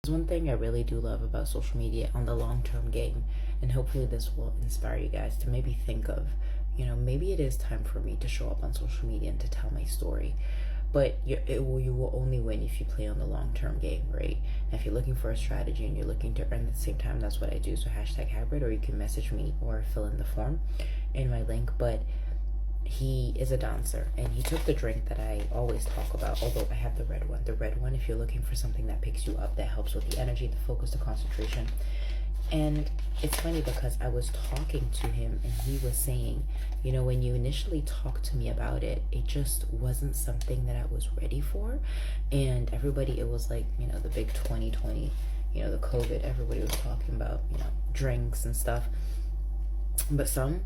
There's one thing I really do love about social media on the long-term game, and hopefully this will inspire you guys to maybe think of, maybe it is time for me to show up on social media and to tell my story. But you will only win if you play on the long-term game, right? And if you're looking for a strategy and you're looking to earn at the same time, that's what I do. So #hybrid, or you can message me or fill in the form in my link. But he is a dancer, and he took the drink that I always talk about, although I have the red one. The red one, if you're looking for something that picks you up, that helps with the energy, the focus, the concentration. And it's funny because I was talking to him and he was saying, when you initially talked to me about it, it just wasn't something that I was ready for. And everybody, it was like, the big 2020, the COVID, everybody was talking about, drinks and stuff. But some,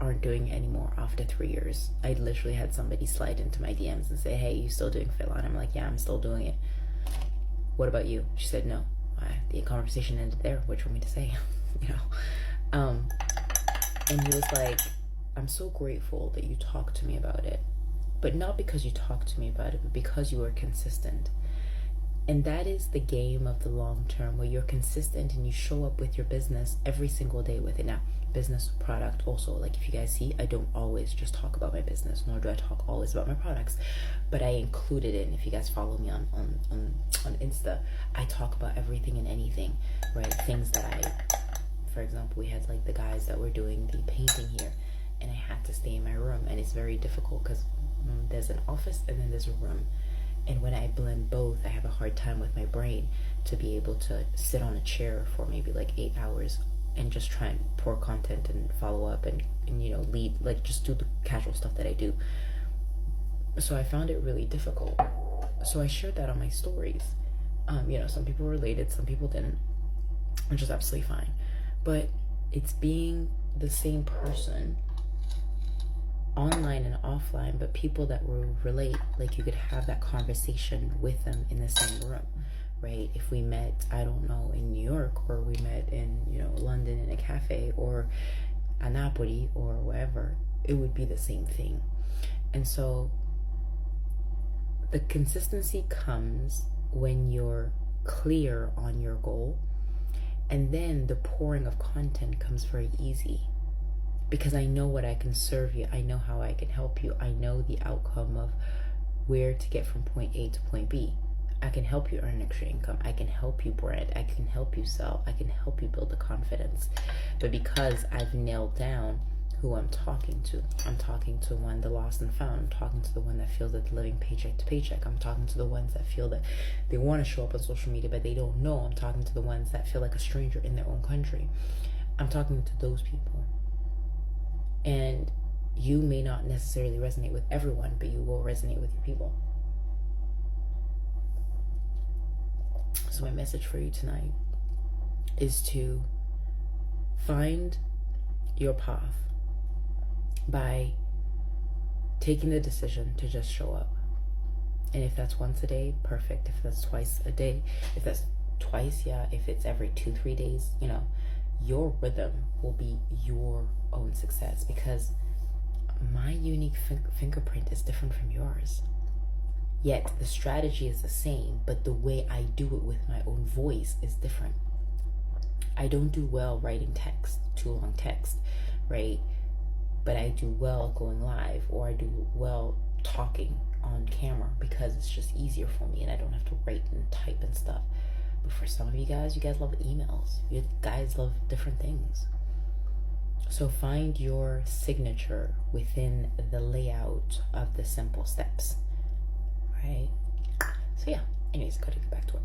aren't doing it anymore after 3 years. I literally had somebody slide into my DMs and say, hey, you still doing Fitla? And I'm like, yeah, I'm still doing it. What about you? She said, no. The conversation ended there. What do you want me to say? And he was like, I'm so grateful that you talked to me about it, but not because you talked to me about it, but because you were consistent. And that is the game of the long term, where you're consistent and you show up with your business every single day with it. Now, business, product also, like if you guys see, I don't always just talk about my business, nor do I talk always about my products, but I include it in. If you guys follow me on Insta, I talk about everything and anything, right? Things that for example, we had like the guys that were doing the painting here, and I had to stay in my room, and it's very difficult because there's an office and then there's a room. And when I blend both, I have a hard time with my brain to be able to sit on a chair for maybe like 8 hours and just try and pour content and follow up and lead, like just do the casual stuff that I do. So I found it really difficult. So I shared that on my stories. Some people related, some people didn't, which is absolutely fine. But it's being the same person online and offline, but people that will relate, like you could have that conversation with them in the same room, right? If we met, I don't know, in New York, or we met in, London in a cafe, or a Napoli or wherever, it would be the same thing. And so the consistency comes when you're clear on your goal, and then the pouring of content comes very easy. Because I know what I can serve you. I know how I can help you. I know the outcome of where to get from point A to point B. I can help you earn extra income. I can help you brand. I can help you sell. I can help you build the confidence. But because I've nailed down who I'm talking to the one, the lost and found. I'm talking to the one that feels that they're living paycheck to paycheck. I'm talking to the ones that feel that they want to show up on social media, but they don't know. I'm talking to the ones that feel like a stranger in their own country. I'm talking to those people. And you may not necessarily resonate with everyone, but you will resonate with your people. So my message for you tonight is to find your path by taking the decision to just show up. And if that's once a day, perfect. If that's twice a day, if that's twice, yeah. If it's every 2-3 days, your rhythm will be your own success, because my unique fingerprint is different from yours. Yet the strategy is the same, but the way I do it with my own voice is different. I don't do well writing text, too long text, right? But I do well going live, or I do well talking on camera, because it's just easier for me and I don't have to write and type and stuff. But for some of you guys love emails. You guys love different things. So find your signature within the layout of the simple steps, right? So yeah, anyways, gotta get back to work.